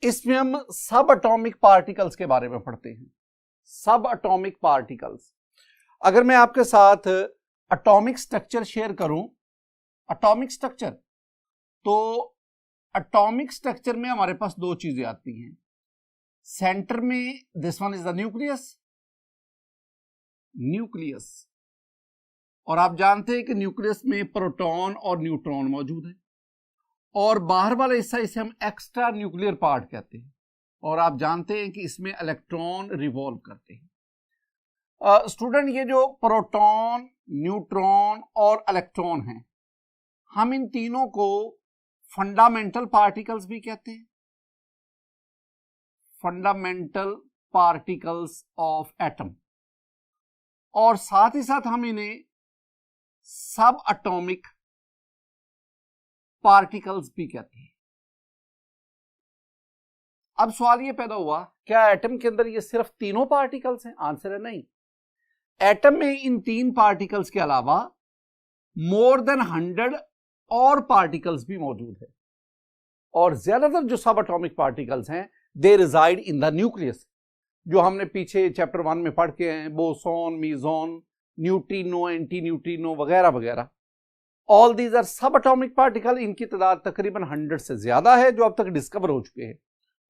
इसमें हम सब एटॉमिक पार्टिकल्स के बारे में पढ़ते हैं। सब एटॉमिक पार्टिकल्स, अगर मैं आपके साथ एटॉमिक स्ट्रक्चर शेयर करूं, एटॉमिक स्ट्रक्चर, तो एटॉमिक स्ट्रक्चर में हमारे पास दो चीजें आती हैं। सेंटर में this one is the nucleus, nucleus, और आप जानते हैं कि न्यूक्लियस में प्रोटॉन और न्यूट्रॉन मौजूद है, और बाहर वाला हिस्सा इसे हम एक्स्ट्रा न्यूक्लियर पार्ट कहते हैं, और आप जानते हैं कि इसमें इलेक्ट्रॉन रिवॉल्व करते हैं। स्टूडेंट, ये जो प्रोटॉन, न्यूट्रॉन और इलेक्ट्रॉन हैं, हम इन तीनों को फंडामेंटल पार्टिकल्स भी कहते हैं, फंडामेंटल पार्टिकल्स ऑफ एटम, और साथ ही साथ हम इन्हें सब एटॉमिक पार्टिकल्स भी कहते हैं। अब सवाल ये पैदा हुआ, क्या एटम के अंदर ये सिर्फ तीनों पार्टिकल्स हैं? आंसर है नहीं। एटम में इन तीन पार्टिकल्स के अलावा मोर देन 100 और पार्टिकल्स भी मौजूद है, और ज्यादातर जो सब एटॉमिक पार्टिकल्स हैं दे रिजाइड इन द न्यूक्लियस, जो हमने पीछे चैप्टर 1 में पढ़ के हैं, बोसॉन, मीजॉन, न्यूट्रिनो, एंटी न्यूट्रिनो वगैरह वगैरह। ऑल दीज आर सब एटॉमिक पार्टिकल। इनकी तादाद तकरीबन 100 से ज्यादा है जो अब तक डिस्कवर हो चुके हैं,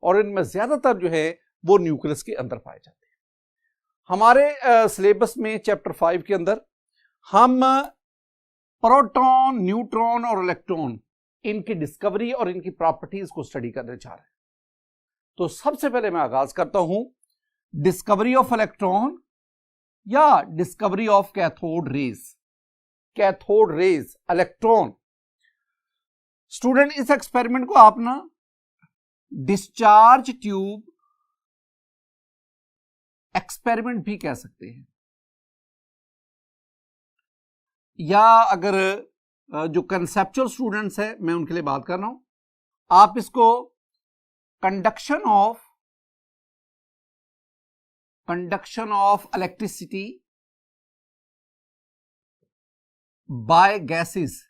और इनमें ज्यादातर जो है वो न्यूक्लियस के अंदर पाए जाते हैं। हमारे सिलेबस में चैप्टर 5 के अंदर हम प्रोटॉन, न्यूट्रॉन और इलेक्ट्रॉन, इनकी डिस्कवरी और इनकी प्रॉपर्टीज को स्टडी करने जा रहे हैं। तो सबसे पहले मैं आगाज करता हूं डिस्कवरी ऑफ इलेक्ट्रॉन या discovery of cathode raise. Cathode rays, electron. Student, इस एक्सपेरिमेंट को आप ना डिस्चार्ज ट्यूब एक्सपेरिमेंट भी कह सकते हैं, या अगर जो कंसेप्चुअल स्टूडेंट्स हैं, मैं उनके लिए बात कर रहा हूं, आप इसको conduction of electricity by gases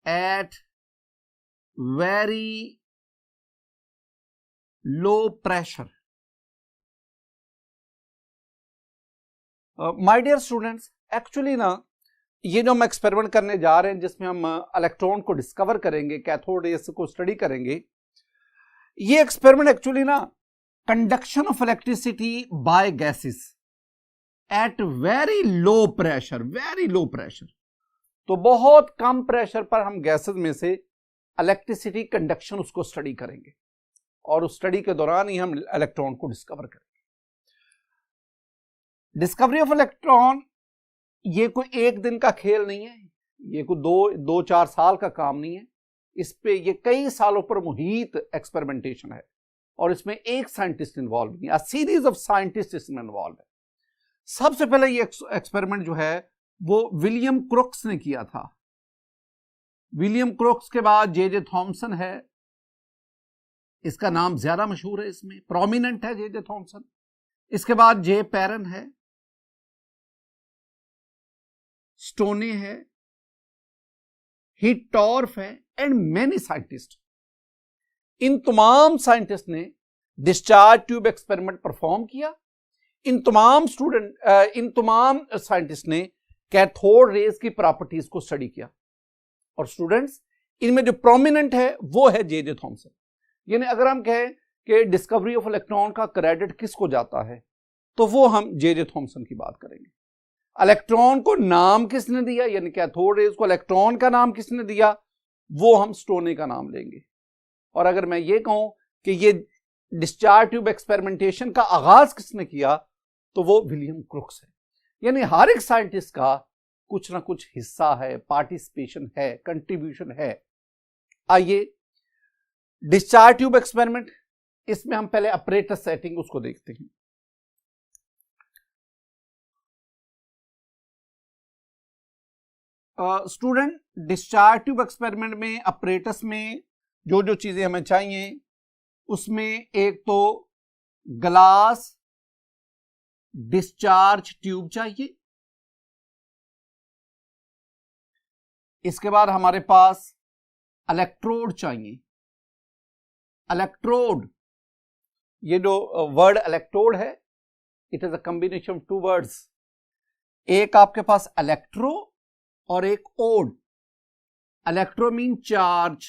at very low pressure. My dear students, actually ना ये जो हम एक्सपेरिमेंट करने जा रहे हैं जिसमें हम इलेक्ट्रॉन को डिस्कवर करेंगे, कैथोड रेज को स्टडी करेंगे, ये एक्सपेरिमेंट एक्चुअली ना conduction of electricity by gases at very low pressure, very low pressure. तो बहुत कम प्रेशर पर हम गैसेस में से इलेक्ट्रिसिटी कंडक्शन उसको स्टडी करेंगे, और उस स्टडी के दौरान ही हम इलेक्ट्रॉन को डिस्कवर करेंगे। डिस्कवरी ऑफ इलेक्ट्रॉन ये कोई एक दिन का खेल नहीं है, ये कोई दो चार साल का काम नहीं है। इस पे ये कई सालों पर मुहित एक्सपेरिमेंटेशन है, और इसमें एक साइंटिस्ट इन्वॉल्व नहीं है, सीरीज ऑफ साइंटिस्ट इसमें इन्वॉल्व है। सबसे पहले ये एक्सपेरिमेंट जो है वो विलियम क्रोक्स ने किया था। विलियम क्रोक्स के बाद जे थॉमसन है, इसका नाम ज्यादा मशहूर है, इसमें प्रोमिनेंट है जे थॉमसन। इसके बाद जे पैरन है, स्टोने है, हिटॉर्फ है, एंड मेनी साइंटिस्ट। इन तमाम साइंटिस्ट ने डिस्चार्ज ट्यूब एक्सपेरिमेंट परफॉर्म किया। इन तमाम साइंटिस्ट ने कैथोड रेज की प्रॉपर्टीज को स्टडी किया, और स्टूडेंट्स इनमें जो प्रोमिनेंट है वो है जे थॉमसन। यानी अगर हम कहें कि डिस्कवरी ऑफ इलेक्ट्रॉन का क्रेडिट किसको जाता है, तो वो हम जे थॉमसन की बात करेंगे। इलेक्ट्रॉन को नाम किसने दिया, यानी कैथोड रेज को इलेक्ट्रॉन का नाम किसने दिया, वो हम स्टोने का नाम लेंगे। और अगर मैं ये कहूं कि ये डिस्चार्ज ट्यूब एक्सपेरिमेंटेशन का आगाज किसने किया, तो वो विलियम क्रोक्स है। यानी हर एक साइंटिस्ट का कुछ ना कुछ हिस्सा है, पार्टिसिपेशन है, कंट्रीब्यूशन है। आइए डिस्चार्ज ट्यूब एक्सपेरिमेंट, इसमें हम पहले अपरेटस सेटिंग उसको देखते हैं। स्टूडेंट, डिस्चार्ज ट्यूब एक्सपेरिमेंट में अपरेटस में जो जो चीजें हमें चाहिए, उसमें एक तो ग्लास डिस्चार्ज ट्यूब चाहिए, इसके बाद हमारे पास इलेक्ट्रोड चाहिए, इलेक्ट्रोड, ये जो वर्ड इलेक्ट्रोड है, it is a combination of two words. एक आपके पास इलेक्ट्रो और एक ओड। इलेक्ट्रो मीन चार्ज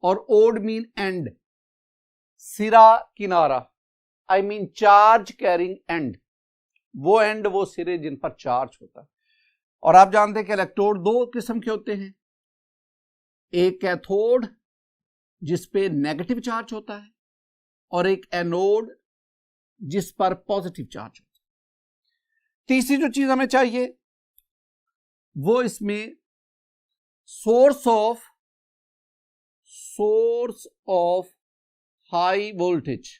और ओड मीन एंड, सिरा किनारा। I mean charge carrying end, वो एंड वो सिरे जिन पर चार्ज होता है। और आप जानते हैं कि इलेक्ट्रोड दो किस्म के होते हैं, एक कैथोड जिस पे नेगेटिव चार्ज होता है और एक एनोड जिस पर पॉजिटिव चार्ज होता है। तीसरी जो चीज हमें चाहिए वो इसमें सोर्स ऑफ हाई वोल्टेज,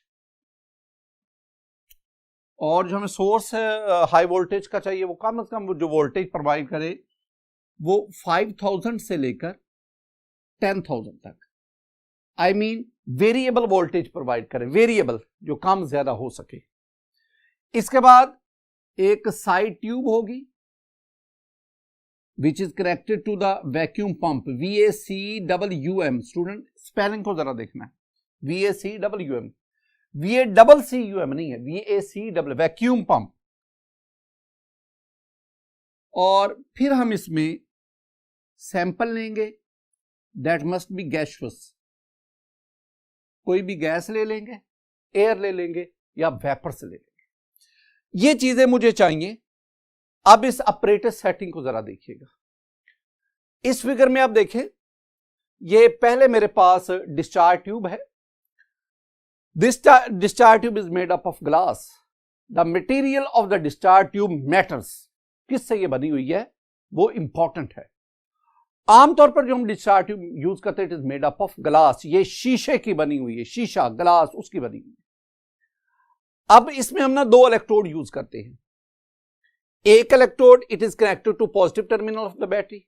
और जो हमें सोर्स है हाई वोल्टेज का चाहिए वो कम से कम जो वोल्टेज प्रोवाइड करे वो 5000 से लेकर 10,000 तक। I mean variable voltage provide करें, वेरिएबल जो कम ज्यादा हो सके। इसके बाद एक साइड ट्यूब होगी which is connected to the vacuum pump, VACWM। Student spelling को जरा देखना है, VACWM, VACCUM नहीं है, VACW, वैक्यूम पंप। और फिर हम इसमें सैंपल लेंगे, दैट मस्ट बी गैसियस। कोई भी गैस ले लेंगे, एयर ले लेंगे या वेपर से ले लेंगे। ये चीजें मुझे चाहिए। अब इस ऑपरेटर सेटिंग को जरा देखिएगा। इस फिगर में आप देखें, ये पहले मेरे पास डिस्चार्ज ट्यूब है। This discharge tube is made up of glass. The material of the discharge tube matters. किससे ये बनी हुई है वो इंपॉर्टेंट है। आमतौर पर जो हम डिस्चार्ज ट्यूब यूज करते हैं, it is made up of glass. ये शीशे की बनी हुई है, शीशा ग्लास उसकी बनी हुई है। अब इसमें हम ना दो इलेक्ट्रोड यूज करते हैं। एक electrode it is connected to positive terminal of the battery,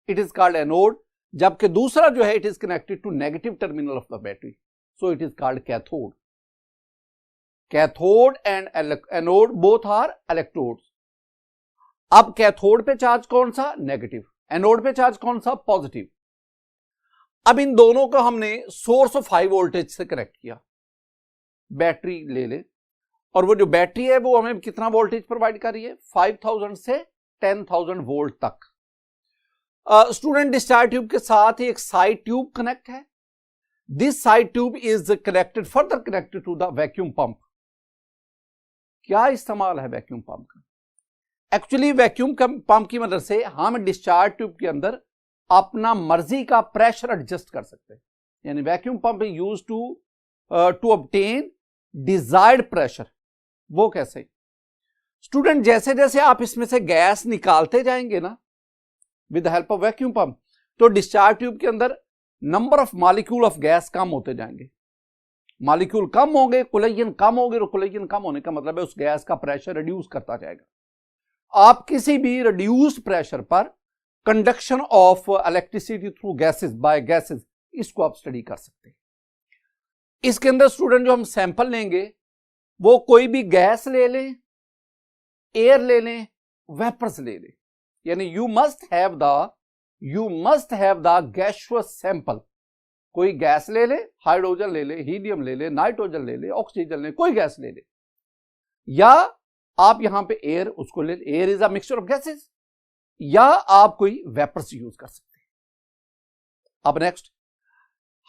it is called anode, जबकि दूसरा जो है it is connected to negative terminal of the battery, so it is called cathode. Cathode and anode both are electrodes. अब cathode पे charge कौन सा? Negative. Anode पे charge कौन सा? पॉजिटिव। अब इन दोनों को हमने सोर्स ऑफ हाई वोल्टेज से कनेक्ट किया। बैटरी ले ले, और वो जो बैटरी है वो हमें कितना वोल्टेज प्रोवाइड कर रही है? 5000 से 10,000 वोल्ट तक। स्टूडेंट डिस्चार्ज ट्यूब के साथ ही एक साइड ट्यूब कनेक्ट है। This side tube is connected, further connected to the vacuum pump. क्या इस्तेमाल है वैक्यूम पंप का? एक्चुअली वैक्यूम पंप की मदद से हम डिस्चार्ज ट्यूब के अंदर अपना मर्जी का प्रेशर एडजस्ट कर सकते हैं। यानी vacuum pump is use to obtain desired pressure. वो कैसे? स्टूडेंट जैसे जैसे आप इसमें से गैस निकालते जाएंगे ना with the help of vacuum pump, तो डिस्चार्ज ट्यूब के अंदर number of molecule of gas कम होते जाएंगे। मॉलिक्यूल कम होंगे, कोलिजन कम होंगे, और कोलिजन कम होने का मतलब है उस गैस का प्रेशर रिड्यूस करता जाएगा। आप किसी भी रिड्यूस्ड प्रेशर पर conduction of electricity through gases bye gases, इसको आप स्टडी कर सकते हैं। इसके अंदर स्टूडेंट जो हम सैंपल लेंगे वो कोई भी गैस ले लें, एयर ले लें, वेपर्स ले लें। यानी you must have the gaseous sample. कोई गैस ले ले, हाइड्रोजन ले ले, हीलियम ले ले, नाइट्रोजन ले ले, ऑक्सीजन ले, कोई गैस ले ले, या आप यहां पे एयर उसको ले, air is a mixture of gases, या आप कोई वेपर्स यूज कर सकते हैं। अब नेक्स्ट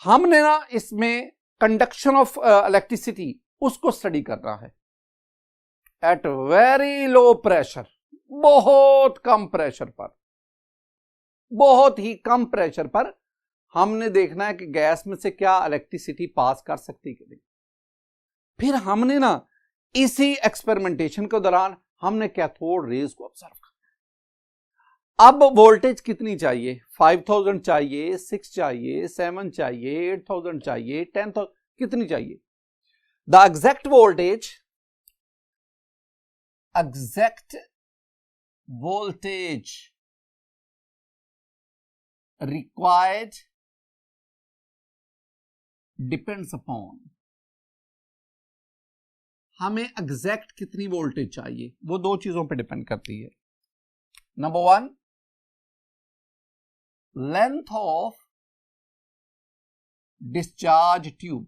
हमने ना इसमें कंडक्शन ऑफ इलेक्ट्रिसिटी उसको स्टडी करना है एट वेरी लो प्रेशर। बहुत कम प्रेशर पर, बहुत ही कम प्रेशर पर हमने देखना है कि गैस में से क्या इलेक्ट्रिसिटी पास कर सकती है कि नहीं। फिर हमने ना इसी एक्सपेरिमेंटेशन के दौरान हमने कैथोड रेज को ऑब्जर्व करना। अब वोल्टेज कितनी चाहिए? 5000 चाहिए, 6 चाहिए, 7 चाहिए, 8000 चाहिए, 10,000, कितनी चाहिए? The exact voltage required depends upon, हमें एग्जैक्ट कितनी वोल्टेज चाहिए वो दो चीजों पे डिपेंड करती है। Number 1, length of discharge tube.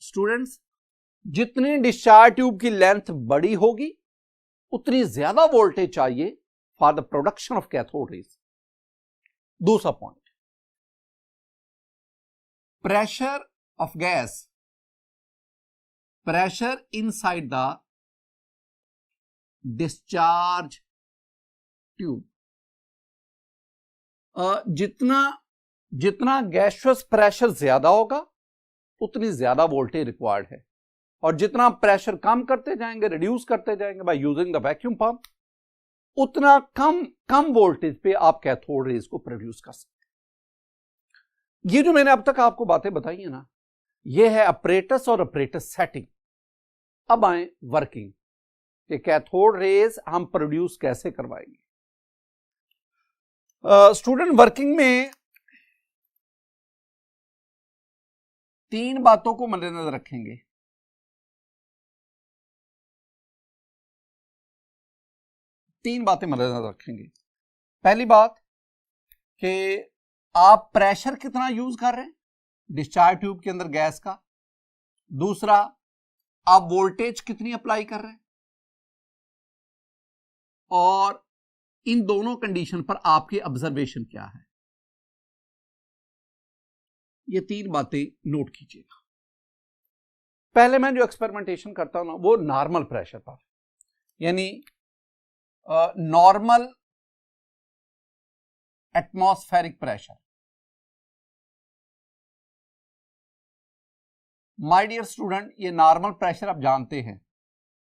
Students, जितनी डिस्चार्ज ट्यूब की लेंथ बड़ी होगी उतनी ज्यादा वोल्टेज चाहिए for the production of cathode rays. दूसरा point, pressure of gas, pressure inside the discharge tube. जितना गैसियस प्रेशर ज्यादा होगा उतनी ज्यादा वोल्टेज रिक्वायर्ड है, और जितना प्रेशर कम करते जाएंगे, रिड्यूस करते जाएंगे by using the vacuum pump, उतना कम वोल्टेज पे आप कैथोड रेज को प्रोड्यूस कर सकते हैं। ये जो मैंने अब तक आपको बातें बताई है ना, ये है अपरेटस और अपरेटस सेटिंग। अब आए वर्किंग, कि कैथोड रेज हम प्रोड्यूस कैसे करवाएंगे। स्टूडेंट, वर्किंग में 3 बातों को मद्देनजर रखेंगे। तीन बातें मद्देनजर रखेंगे। पहली बात कि आप प्रेशर कितना यूज कर रहे हैं डिस्चार्ज ट्यूब के अंदर गैस का। दूसरा, आप वोल्टेज कितनी अप्लाई कर रहे हैं, और इन दोनों कंडीशन पर आपकी ऑब्जर्वेशन क्या है। ये 3 बातें नोट कीजिएगा। पहले मैं जो एक्सपेरिमेंटेशन करता हूं ना, वो नॉर्मल प्रेशर पर, यानी normal atmospheric pressure. My dear student, ये नॉर्मल प्रेशर आप जानते हैं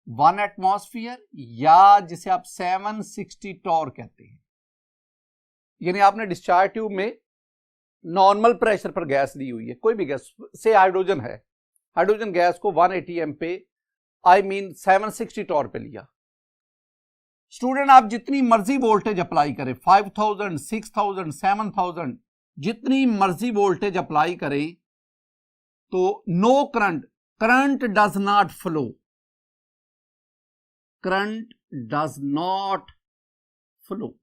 1 एटमॉस्फेयर, या जिसे आप 760 टॉर कहते हैं। यानी आपने डिस्चार्ज ट्यूब में नॉर्मल प्रेशर पर गैस ली हुई है, कोई भी गैस, से हाइड्रोजन है, हाइड्रोजन गैस को 1 ATM पे, 760 टॉर पे लिया। स्टूडेंट, आप जितनी मर्जी वोल्टेज अप्लाई करें, 5000, 6000, 7000, जितनी मर्जी वोल्टेज अप्लाई करें, तो no current does not flow, current does not flow.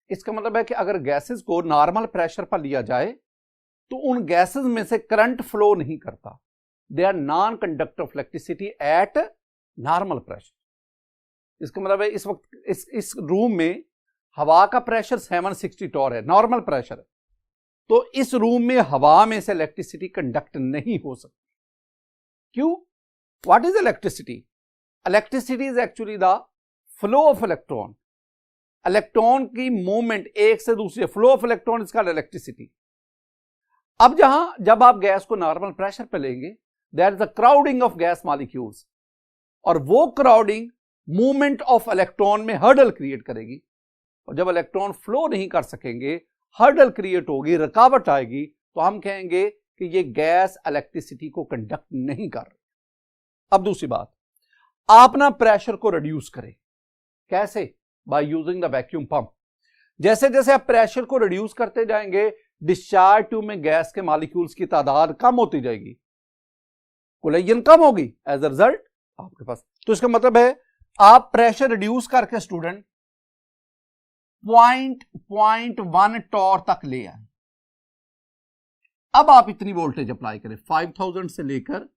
इसका मतलब है कि अगर गैसेस को नॉर्मल प्रेशर पर लिया जाए तो उन गैसेस में से करंट फ्लो नहीं करता। They are non conductor of electricity at normal pressure. इसका मतलब है इस वक्त इस रूम में हवा का प्रेशर 760 टॉर है, नॉर्मल प्रेशर है, तो इस रूम में हवा में से इलेक्ट्रिसिटी कंडक्ट नहीं हो सकती। क्यों? What is electricity? Electricity is actually the flow of electron, electron की मूवमेंट एक से दूसरे, flow of electron is called electricity. अब जब आप गैस को नॉर्मल प्रेशर पे लेंगे, there is a crowding of gas molecules, और वो क्राउडिंग मूवमेंट ऑफ इलेक्ट्रॉन में हर्डल क्रिएट करेगी, और जब इलेक्ट्रॉन फ्लो नहीं कर सकेंगे, हर्डल क्रिएट होगी, रुकावट आएगी, तो हम कहेंगे कि ये गैस इलेक्ट्रिसिटी को कंडक्ट नहीं कर रही। अब दूसरी बात, आप ना प्रेशर को रिड्यूस करें। कैसे? By using the vacuum pump. जैसे जैसे आप प्रेशर को रिड्यूस करते जाएंगे, डिस्चार्ज ट्यूब में गैस के मॉलिक्यूल्स की तादाद कम होती जाएगी, कोलिजन कम होगी, एज अ रिजल्ट आपके पास। तो इसका मतलब है आप प्रेशर रिड्यूस करके स्टूडेंट 0.1 टॉर तक ले आए। अब आप इतनी वोल्टेज अप्लाई करें 5000 से लेकर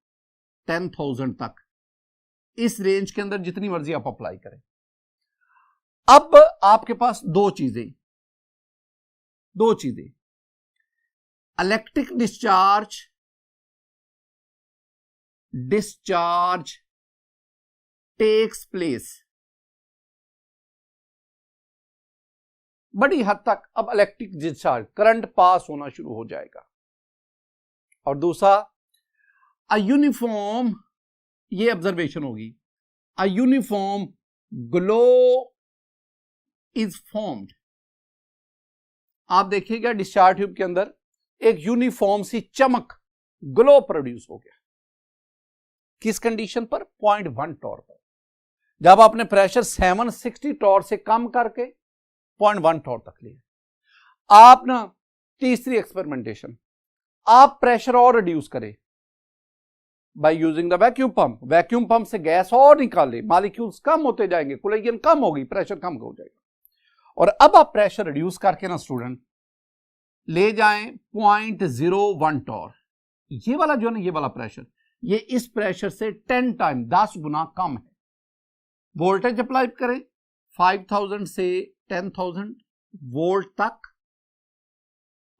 10,000 तक, इस रेंज के अंदर जितनी मर्जी आप अप्लाई करें। अब आपके पास दो चीजें, इलेक्ट्रिक डिस्चार्ज टेक्स प्लेस। बड़ी हद तक अब इलेक्ट्रिक डिस्चार्ज, करंट पास होना शुरू हो जाएगा। और दूसरा, अ यूनिफॉर्म, ये ऑब्जर्वेशन होगी, a uniform glow is formed. आप देखिएगा डिस्चार्ज ट्यूब के अंदर एक यूनिफॉर्म सी चमक, ग्लो प्रोड्यूस हो गया। किस कंडीशन पर? 0.1 टॉर पर। जब आपने प्रेशर 760 टॉर से कम करके 0.1 टॉर तक लिया। आप ना तीसरी एक्सपेरिमेंटेशन, आप प्रेशर और रिड्यूस करें by using the vacuum pump. Vacuum pump से गैस और निकाले, मॉलिक्यूल्स कम होते जाएंगे, कोलिजन कम होगी, प्रेशर कम हो जाएगा। और अब आप प्रेशर रिड्यूस करके ना स्टूडेंट ले जाएं 0.01 टॉर। ये वाला जो है ना, ये वाला प्रेशर, ये इस प्रेशर से 10 टाइम 10 गुना कम है। वोल्टेज अप्लाई करें 5000 से 10,000 वोल्ट तक,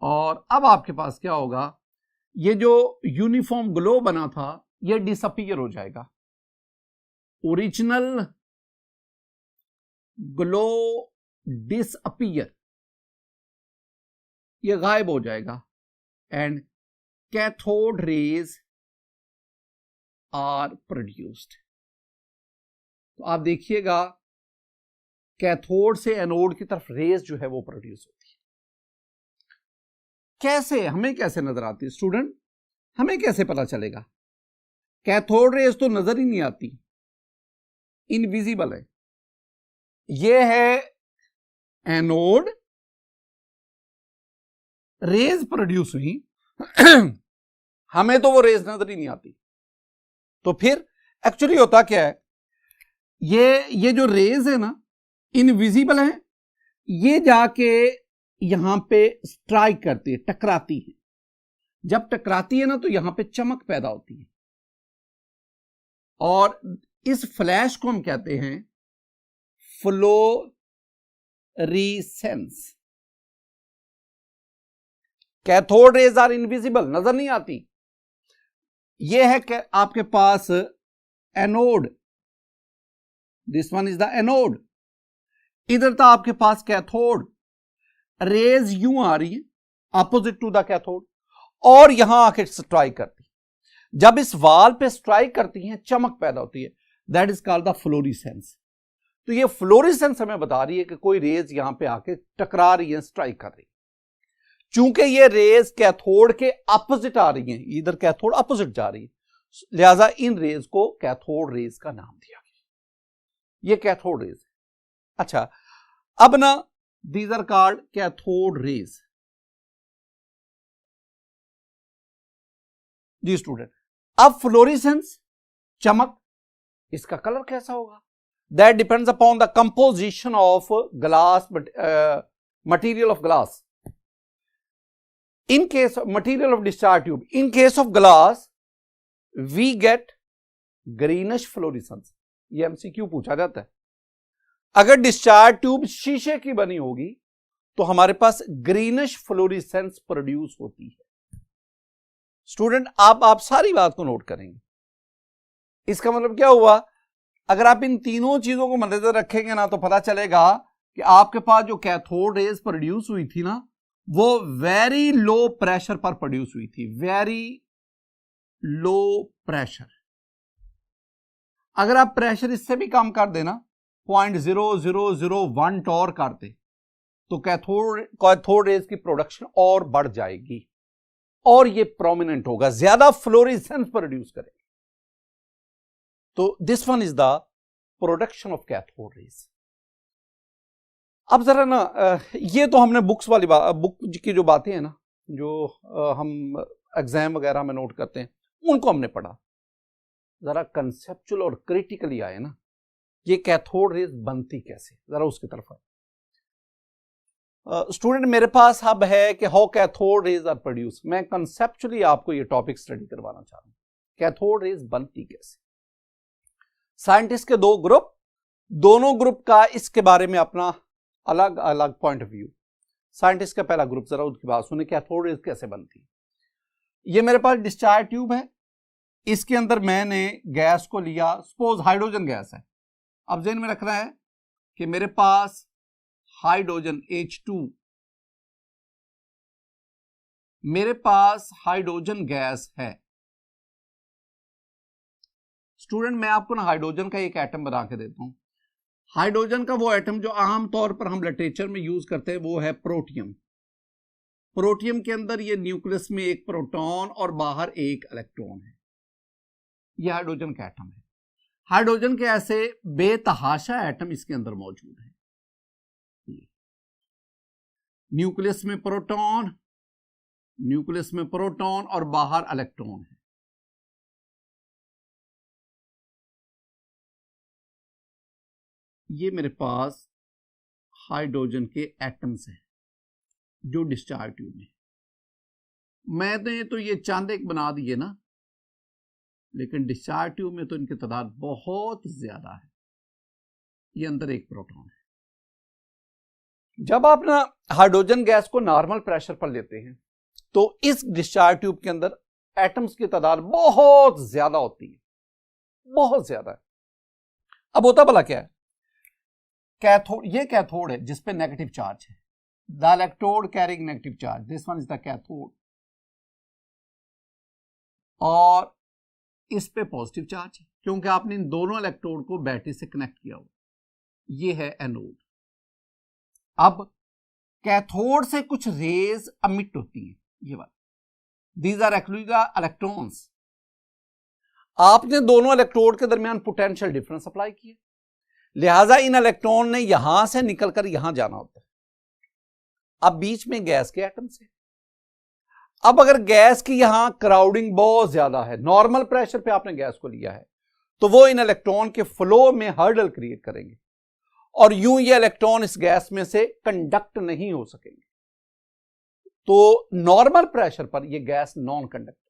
और अब आपके पास क्या होगा, ये जो यूनिफॉर्म ग्लो बना था ये डिसअपीयर हो जाएगा। ओरिजिनल ग्लो डिसअपीयर, ये गायब हो जाएगा, and cathode rays are produced. तो आप देखिएगा कैथोड से एनोड की तरफ रेज जो है वो प्रोड्यूस होती है। कैसे, हमें कैसे नजर आती है स्टूडेंट, हमें कैसे पता चलेगा? कैथोड रेज तो नजर ही नहीं आती, इनविजिबल है। ये है एनोड, रेज प्रोड्यूस हुई हमें तो वो रेज नजर ही नहीं आती। तो फिर एक्चुअली होता क्या है, ये जो रेज है ना इनविजिबल है, ये जाके यहां पे स्ट्राइक करती है, टकराती है। जब टकराती है ना तो यहां पे चमक पैदा होती है, और इस फ्लैश को हम कहते हैं fluorescence. Cathode rays are invisible, नजर नहीं आती। ये है कि आपके पास anode, this one is the anode, इधर था आपके पास कैथोड। रेज यूं आ रही है अपोजिट टू द कैथोड, और यहां आके स्ट्राइक करती है। जब इस वाल पे स्ट्राइक करती हैं चमक पैदा होती है, that is called the fluorescence. तो ये फ्लोरेसेंस हमें बता रही है कि कोई रेज यहां पे आके टकरा रही है, स्ट्राइक कर रही है। चूंकि ये रेज कैथोड के अपोजिट आ रही हैं, इधर कैथोड अपोजिट जा रही है, लिहाजा इन रेज को कैथोड रेज का नाम दिया गया। ये कैथोड रेज है। अच्छा, अब ना these are called cathode rays. जी स्टूडेंट, अब फ्लोरेसेंस, चमक, इसका कलर कैसा होगा? That depends upon the composition of glass, material of glass. In case of material of discharge tube, in case of glass, we get greenish fluorescence. ये MCQ पूछा जाता है। अगर डिस्चार्ज ट्यूब शीशे की बनी होगी तो हमारे पास ग्रीनिश फ्लोरेसेंस प्रोड्यूस होती है। स्टूडेंट, आप सारी बात को नोट करेंगे। इसका मतलब क्या हुआ, अगर आप इन तीनों चीजों को मद्देनजर रखेंगे ना तो पता चलेगा कि आपके पास जो कैथोड रेज प्रोड्यूस हुई थी ना, वो वेरी लो प्रेशर पर प्रोड्यूस हुई थी, वेरी लो प्रेशर। अगर आप प्रेशर इससे भी कम कर देना, 0.0001 टॉर करते, तो कैथोड रेज की प्रोडक्शन और बढ़ जाएगी और ये प्रोमिनेंट होगा, ज्यादा फ्लोरेसेंस प्रोड्यूस करेगा। तो this one is the production of cathode raise. अब जरा ना ये तो हमने बुक्स वाली बुक की जो बातें हैं ना, जो हम एग्जाम वगैरह में नोट करते हैं, उनको हमने पढ़ा। जरा कंसेप्चुअल और क्रिटिकली आए ना, ये कैथोड रेज बनती कैसे, जरा उसकी तरफ आए। स्टूडेंट, मेरे पास अब है कि how cathode rays are produce. मैं कंसेप्चुअली आपको ये टॉपिक स्टडी करवाना चाह रहा हूं, कैथोड रेज बनती कैसे। साइंटिस्ट के दो ग्रुप, दोनों ग्रुप का इसके बारे में अपना अलग अलग पॉइंट ऑफ व्यू। साइंटिस्ट का पहला ग्रुप, जरा उसकी बात सुने, कैथोड रेज कैसे बनती है। ये मेरे पास डिस्चार्ज ट्यूब है, इसके अंदर मैंने गैस को लिया, सपोज हाइड्रोजन गैस है। अब ज़हन में रखना है कि मेरे पास हाइड्रोजन H2, मेरे पास हाइड्रोजन गैस है। स्टूडेंट, मैं आपको ना हाइड्रोजन का एक एटम बना के देता हूं। हाइड्रोजन का वो एटम जो आमतौर पर हम लिटरेचर में यूज करते हैं वो है प्रोटियम। प्रोटियम के अंदर ये न्यूक्लियस में एक प्रोटॉन और बाहर एक इलेक्ट्रॉन है। ये हाइड्रोजन का एटम है। हाइड्रोजन के ऐसे बेतहाशा एटम इसके अंदर मौजूद हैं। न्यूक्लियस में प्रोटॉन, न्यूक्लियस में प्रोटॉन और बाहर इलेक्ट्रॉन है। ये मेरे पास हाइड्रोजन के एटम्स हैं जो डिस्चार्ज ट्यूब में। मैंने तो ये चंद एक बना दिए ना, लेकिन डिस्चार्ज ट्यूब में तो इनकी तादाद बहुत ज्यादा है। ये अंदर एक प्रोटॉन है। जब आप ना हाइड्रोजन गैस को नॉर्मल प्रेशर पर लेते हैं तो इस डिस्चार्ज ट्यूब के अंदर एटम्स की तादाद बहुत ज्यादा होती है, बहुत ज्यादा है। अब होता भला क्या है? कैथोड, ये कैथोड है जिसपे नेगेटिव चार्ज है। The electrode carrying negative charge, this one is the cathode, और इस पे पॉजिटिव चार्ज है क्योंकि आपने इन दोनों इलेक्ट्रोड को बैटरी से कनेक्ट किया हुआ। ये है एनोड। अब कैथोड से कुछ रेज अमिट होती हैं, ये वाला, these are actually the electrons. आपने दोनों इलेक्ट्रोड के दरमियान पोटेंशियल डिफरेंस अप्लाई किया, लिहाजा इन इलेक्ट्रॉन ने यहां से निकलकर यहां जाना होता है। अब बीच में गैस के एटम्स है। अब अगर गैस की यहां क्राउडिंग बहुत ज्यादा है, नॉर्मल प्रेशर पे आपने गैस को लिया है, तो वो इन इलेक्ट्रॉन के फ्लो में हर्डल क्रिएट करेंगे और यूं ये इलेक्ट्रॉन इस गैस में से कंडक्ट नहीं हो सकेंगे। तो नॉर्मल प्रेशर पर ये गैस नॉन कंडक्टर।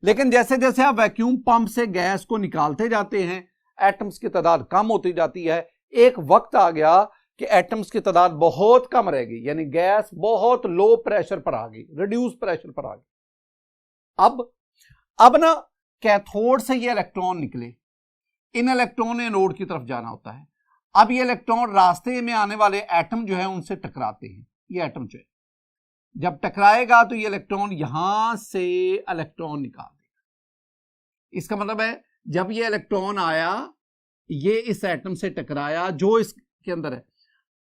लेकिन जैसे जैसे आप वैक्यूम पंप से गैस को निकालते जाते हैं, एटम्स की तादाद कम होती जाती है। एक वक्त आ गया कि एटम्स की तादाद बहुत कम रह गई, यानी गैस बहुत लो प्रेशर पर आ गई, रिड्यूस प्रेशर पर आ गई। अब ना कैथोड से ये इलेक्ट्रॉन निकले, इन इलेक्ट्रॉन ने एनोड की तरफ जाना होता है। अब ये इलेक्ट्रॉन रास्ते में आने वाले एटम जो है उनसे टकराते हैं। ये एटम जो है जब टकराएगा तो ये इलेक्ट्रॉन यहां से इलेक्ट्रॉन निकाल देगा। इसका मतलब है जब ये इलेक्ट्रॉन आया, ये इस एटम से टकराया जो इसके अंदर है,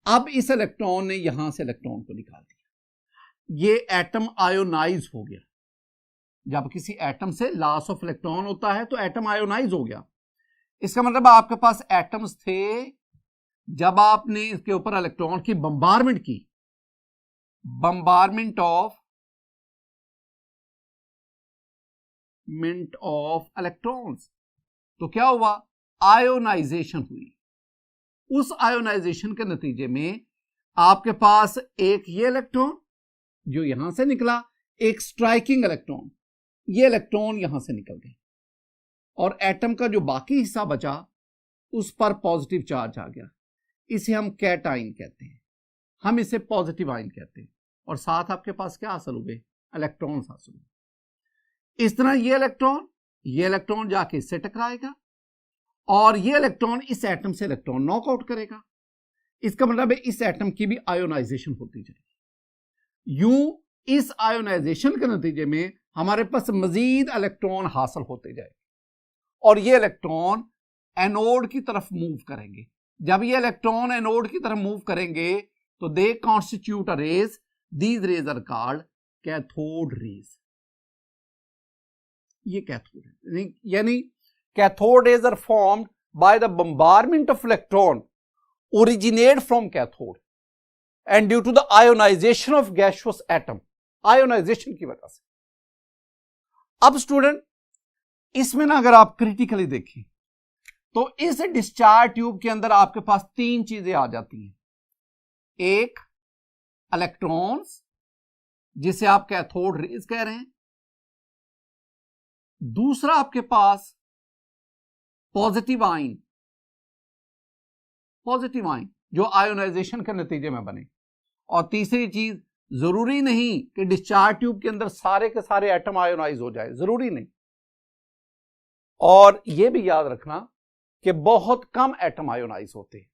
अब इस इलेक्ट्रॉन ने यहां से इलेक्ट्रॉन को निकाल दिया। ये एटम आयोनाइज हो गया। जब किसी एटम से लॉस ऑफ इलेक्ट्रॉन होता है तो एटम आयोनाइज हो गया। इसका मतलब आपके पास एटम्स थे, जब आपने इसके ऊपर इलेक्ट्रॉन की बम्बारमेंट की, बम्बारमेंट ऑफ इलेक्ट्रॉन्स, तो क्या हुआ? आयोनाइजेशन हुई। उस आयोनाइजेशन के नतीजे में आपके पास एक ये इलेक्ट्रॉन जो यहां से निकला, एक स्ट्राइकिंग इलेक्ट्रॉन, ये इलेक्ट्रॉन यहां से निकल गए और एटम का जो बाकी हिस्सा बचा उस पर पॉजिटिव चार्ज आ गया। इसे हम कैटाइन कहते हैं, हम इसे पॉजिटिव आयन कहते हैं। और साथ आपके पास क्या हासिल हुए? इलेक्ट्रॉन हासिल हुए। इस तरह ये इलेक्ट्रॉन जाके इससे टकराएगा और ये इलेक्ट्रॉन इस एटम से इलेक्ट्रॉन नॉकआउट करेगा। इसका मतलब है इस एटम की भी आयोनाइजेशन होती जाएगी। यूं इस आयोनाइजेशन के नतीजे में हमारे पास मजीद इलेक्ट्रॉन हासिल होते जाएंगे और ये इलेक्ट्रॉन एनोड की तरफ मूव करेंगे। जब ये इलेक्ट्रॉन एनोड की तरफ मूव करेंगे तो they constitute a rays, these rays are called cathode rays. ये कैथोड है, यानी cathode rays are formed by the bombardment of electron originate from cathode and due to the ionisation of gaseous atom, ionisation की वजह से। अब student इसमें ना अगर आप क्रिटिकली देखें तो इस डिस्चार्ज ट्यूब के अंदर आपके पास तीन चीजें आ जाती हैं। एक इलेक्ट्रॉन्स जिसे आप कैथोड रेज कह रहे हैं, दूसरा आपके पास पॉजिटिव आयन जो आयोनाइजेशन के नतीजे में बने, और तीसरी चीज जरूरी नहीं कि डिस्चार्ज ट्यूब के अंदर सारे के सारे एटम आयोनाइज हो जाए, जरूरी नहीं। और यह भी याद रखना कि बहुत कम एटम आयोनाइज होते हैं।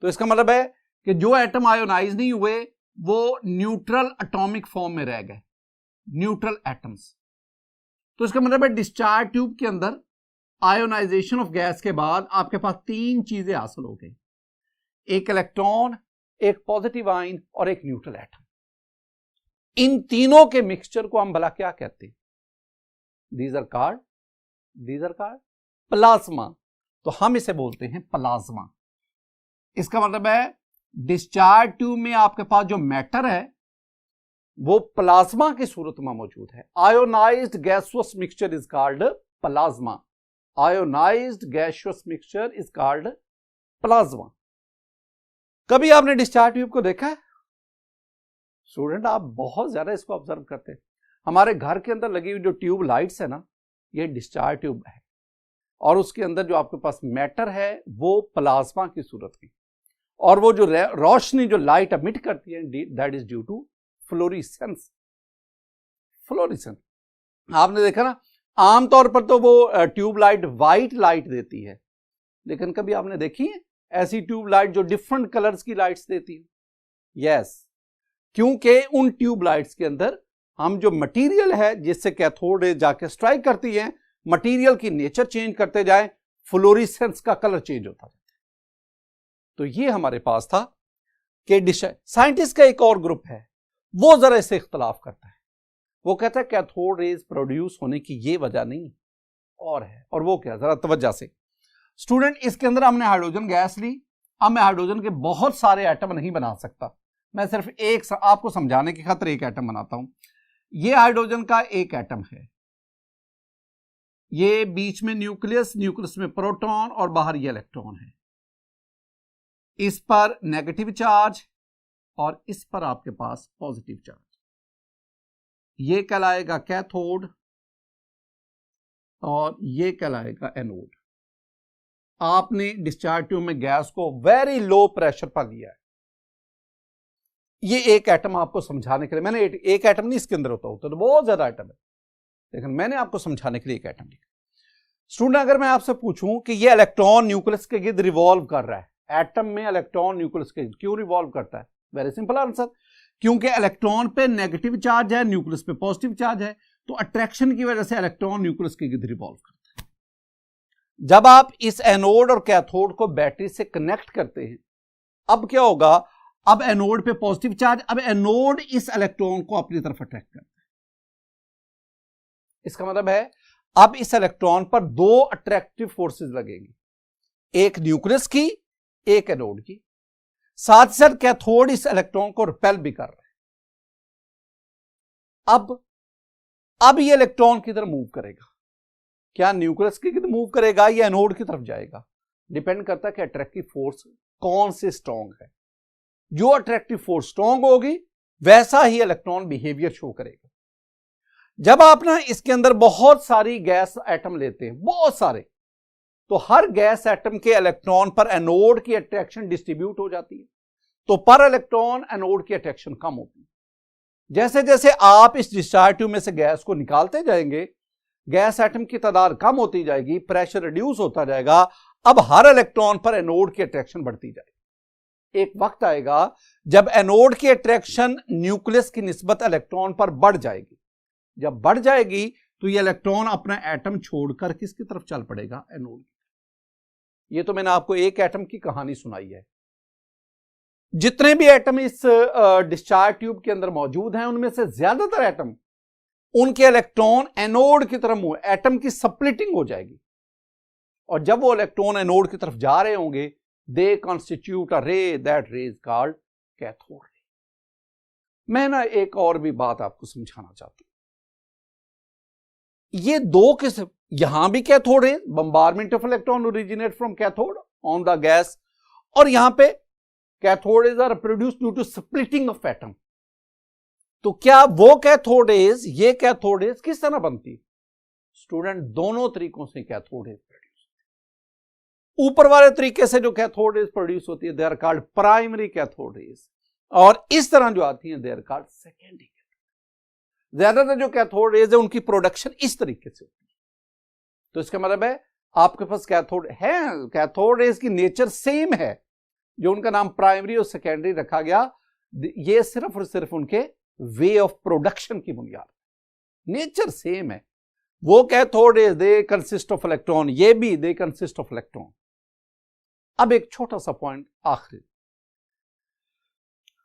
तो इसका मतलब है कि जो एटम आयोनाइज नहीं हुए वो न्यूट्रल एटॉमिक फॉर्म में रह गए, न्यूट्रल एटम्स। तो इसका मतलब है डिस्चार्ज ट्यूब के अंदर आयोनाइजेशन ऑफ गैस के बाद आपके पास तीन चीजें हासिल हो गई, एक इलेक्ट्रॉन, एक पॉजिटिव आयन और एक न्यूट्रल एटम। इन तीनों के मिक्सचर को हम भला क्या कहते हैं? These are called plasma. तो हम इसे बोलते हैं प्लाज्मा। इसका मतलब है डिस्चार्ज ट्यूब में आपके पास जो मैटर है वो प्लाज्मा की सूरत में मौजूद है। Ionised gaseous mixture is called plasma. Ionised gaseous mixture is called plasma. कभी आपने डिस्चार्ज ट्यूब को देखा है? स्टूडेंट आप बहुत ज्यादा इसको ऑब्जर्व करते हैं। हमारे घर के अंदर लगी हुई जो ट्यूब लाइट्स है ना, ये डिस्चार्ज ट्यूब है, और उसके अंदर जो आपके पास मैटर है वो प्लाज्मा की सूरत की, और वो जो रोशनी जो लाइट एमिट करती है that is due to fluorescence. Fluorescence आपने देखा ना, आमतौर पर तो वो ट्यूब लाइट वाइट लाइट देती है, लेकिन कभी आपने देखी है ऐसी ट्यूब लाइट जो डिफरेंट कलर्स की लाइट्स देती है? यस, क्योंकि उन ट्यूब लाइट्स के अंदर हम जो मटेरियल है जिससे कैथोड रे जाके स्ट्राइक करती है, मटेरियल की नेचर चेंज करते जाए, फ्लोरेसेंस का कलर चेंज होता जाता है। तो ये हमारे पास था कि साइंटिस्ट का एक और ग्रुप है, वो जरा इससे इख्तलाफ करता है। वो कहता है कैथोड रेज प्रोड्यूस होने की ये वजह नहीं और है, और वो क्या, जरा तवज्जो से स्टूडेंट, इसके अंदर हमने हाइड्रोजन गैस ली। अब मैं हाइड्रोजन के बहुत सारे एटम नहीं बना सकता, मैं सिर्फ एक आपको समझाने की खातिर एक एटम बनाता हूं। ये हाइड्रोजन का एक एटम है, ये बीच में न्यूक्लियस, न्यूक्लियस में प्रोटॉन और बाहर ये इलेक्ट्रॉन है। इस पर नेगेटिव चार्ज और इस पर आपके पास पॉजिटिव चार्ज। ये कहलाएगा कैथोड और ये कहलाएगा एनोड। आपने डिस्चार्ज ट्यूब में गैस को वेरी लो प्रेशर पर लिया है। ये एक एटम आपको समझाने के लिए मैंने एक एटम नहीं इसके अंदर होता तो बहुत ज्यादा एटम है, लेकिन मैंने आपको समझाने के लिए एक एटम लिखा। स्टूडेंट अगर मैं आपसे पूछूं कि ये इलेक्ट्रॉन न्यूक्लियस के गिर्द रिवॉल्व कर रहा है, एटम में इलेक्ट्रॉन न्यूक्लियस के गिर्द क्यों रिवॉल्व करता है? वेरी सिंपल आंसर, क्योंकि इलेक्ट्रॉन पे नेगेटिव चार्ज है, न्यूक्लियस पे पॉजिटिव चार्ज है, तो अट्रैक्शन की वजह से इलेक्ट्रॉन न्यूक्लियस के गिर्द रिवॉल्व करता है। जब आप इस एनोड और कैथोड को बैटरी से कनेक्ट करते हैं, अब क्या होगा, अब एनोड पे पॉजिटिव चार्ज, अब एनोड इस इलेक्ट्रॉन को अपनी तरफ अट्रैक्ट करता है। इसका मतलब है अब इस इलेक्ट्रॉन पर दो अट्रैक्टिव फोर्सेस लगेंगी, एक न्यूक्लियस की, एक एनोड की। साथ ही साथ कैथोड इस इलेक्ट्रॉन को रिपेल भी कर रहा है। अब ये इलेक्ट्रॉन किधर मूव करेगा? क्या न्यूक्लियस की तरफ मूव करेगा या एनोड की तरफ जाएगा? डिपेंड करता है कि अट्रैक्टिव फोर्स कौन से स्ट्रॉन्ग है। जो अट्रैक्टिव फोर्स स्ट्रॉन्ग होगी वैसा ही इलेक्ट्रॉन बिहेवियर शो करेगा। जब आप ना इसके अंदर बहुत सारी गैस एटम लेते हैं, बहुत सारे, तो हर गैस एटम के इलेक्ट्रॉन पर एनोड की अट्रैक्शन डिस्ट्रीब्यूट हो जाती है, तो पर इलेक्ट्रॉन एनोड की अट्रैक्शन कम होती है। जैसे जैसे आप इस डिस्चार्ज ट्यूब में से गैस को निकालते जाएंगे, गैस एटम की तादाद कम होती जाएगी, प्रेशर रिड्यूस होता जाएगा, अब हर इलेक्ट्रॉन पर एनोड की अट्रैक्शन बढ़ती जाएगी। एक वक्त आएगा जब एनोड की अट्रैक्शन न्यूक्लियस की निस्बत इलेक्ट्रॉन पर बढ़ जाएगी। जब बढ़ जाएगी तो ये इलेक्ट्रॉन अपना एटम छोड़कर किसकी तरफ चल पड़ेगा? एनोड की। ये तो मैंने आपको एक एटम की कहानी सुनाई है। जितने भी एटम इस डिस्चार्ज ट्यूब के अंदर मौजूद हैं, उनमें से ज्यादातर एटम, उनके इलेक्ट्रॉन एनोड की तरफ मूव, एटम की स्प्लिटिंग हो जाएगी, और जब वो इलेक्ट्रॉन एनोड की तरफ जा रहे होंगे, दे कॉन्स्टिट्यूट अ रे, दैट रे इज कॉल्ड कैथोड रे। मैं ना एक और भी बात आपको समझाना चाहता हूं। ये दो किस्म, यहां भी cathode ray, bombardment of electron originate from cathode on the gas, और यहां पे cathode rays are produced due to splitting of atom. तो क्या वो कैथोड रेज, ये कैथोड रेज किस तरह बनती? स्टूडेंट दोनों तरीकों से कैथोड रेज प्रोड्यूस होती है। ऊपर वाले तरीके से जो कैथोड रेज प्रोड्यूस होती है, they are called primary cathode rays, और इस तरह जो आती है दे आर कॉल्ड सेकेंडरी। ज्यादातर जो कैथोड रेज है उनकी प्रोडक्शन इस तरीके से होती है। तो इसका मतलब है आपके पास कैथोड है, कैथोड रेज की नेचर सेम है, जो उनका नाम प्राइमरी और सेकेंडरी रखा गया, ये सिर्फ और सिर्फ उनके वे ऑफ प्रोडक्शन की बुनियाद, नेचर सेम है। वो cathode raise they consist of electron, ये भी दे कंसिस्ट ऑफ इलेक्ट्रॉन। अब एक छोटा सा पॉइंट आखिरी,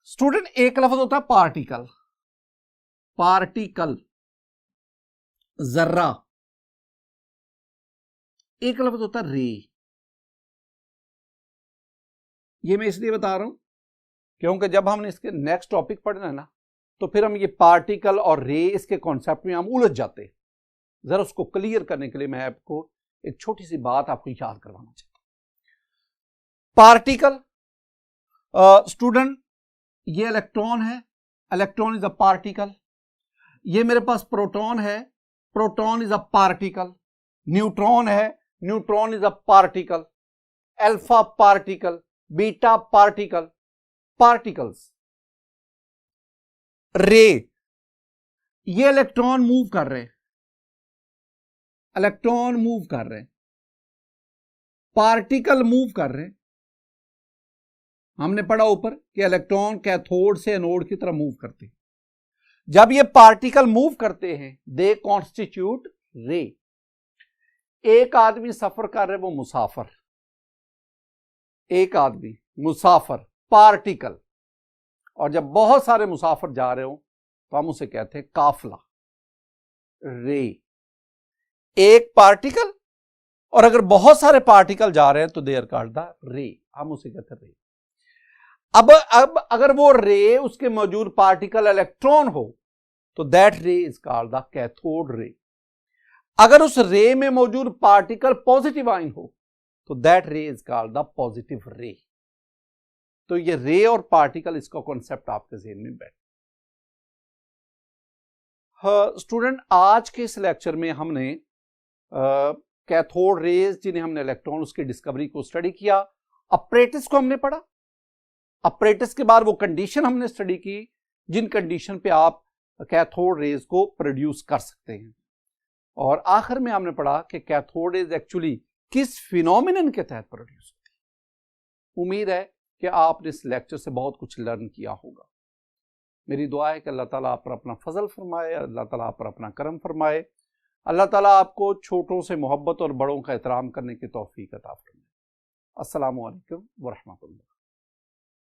स्टूडेंट एक लफ्ज होता है पार्टिकल, पार्टिकल जर्रा, एक लफ्ज होता है रे। ये मैं इसलिए बता रहा हूं क्योंकि जब हमने इसके नेक्स्ट टॉपिक पढ़ना है ना, तो फिर हम ये पार्टिकल और रे, इसके कॉन्सेप्ट में हम उलझ जाते हैं। जरा उसको क्लियर करने के लिए मैं आपको एक छोटी सी बात आपको याद करवाना चाहता हूं। पार्टिकल स्टूडेंट ये इलेक्ट्रॉन है, इलेक्ट्रॉन इज अ पार्टिकल। ये मेरे पास प्रोटॉन है, proton is a particle. Neutron है, neutron is a particle. Alpha particle, beta particle, particles. Ray, ये इलेक्ट्रॉन मूव कर रहे हैं, इलेक्ट्रॉन मूव कर रहे हैं, पार्टिकल मूव कर रहे हैं। हमने पढ़ा ऊपर कि इलेक्ट्रॉन कैथोड से एनोड की तरफ मूव करते हैं। जब ये पार्टिकल मूव करते हैं दे कॉन्स्टिट्यूट रे। एक आदमी सफर कर रहे, वो मुसाफर, एक आदमी मुसाफर, पार्टिकल। और जब बहुत सारे मुसाफिर जा रहे हो तो हम उसे कहते हैं काफला। रे, एक पार्टिकल, और अगर बहुत सारे पार्टिकल जा रहे हैं तो दे आर कॉल्ड द रे, हम उसे कहते हैं रे। अब अगर वो रे उसके मौजूद पार्टिकल इलेक्ट्रॉन हो तो दैट रे is called the cathode ray. अगर उस रे में मौजूद पार्टिकल पॉजिटिव आयन हो तो दैट रे इज कॉल्ड द पॉजिटिव रे। तो ये रे और पार्टिकल, इसका कॉन्सेप्ट आपके ज़हन में बैठ। स्टूडेंट, आज के इस लेक्चर में हमने कैथोड रेज जिन्हें हमने इलेक्ट्रॉन, उसकी डिस्कवरी को स्टडी किया। अपरेटिस को हमने पढ़ा। अपरेटिस के बाद वो कंडीशन हमने स्टडी की जिन कंडीशन पे आप कैथोड रेज को प्रोड्यूस कर सकते हैं। और आखिर में हमने पढ़ा कि कैथोड रेज एक्चुअली किस फिनोमिनन के तहत प्रोड्यूस होती है। उम्मीद है कि आपने इस लेक्चर से बहुत कुछ लर्न किया होगा। मेरी दुआ है कि अल्लाह ताला आप पर अपना फजल फरमाए, अल्लाह ताला आप पर अपना करम फरमाए, अल्लाह ताला आपको छोटों से मोहब्बत और बड़ों का एहतराम करने की तौफीक अता फरमाए। अस्सलामु अलैकुम व रहमतुल्लाह।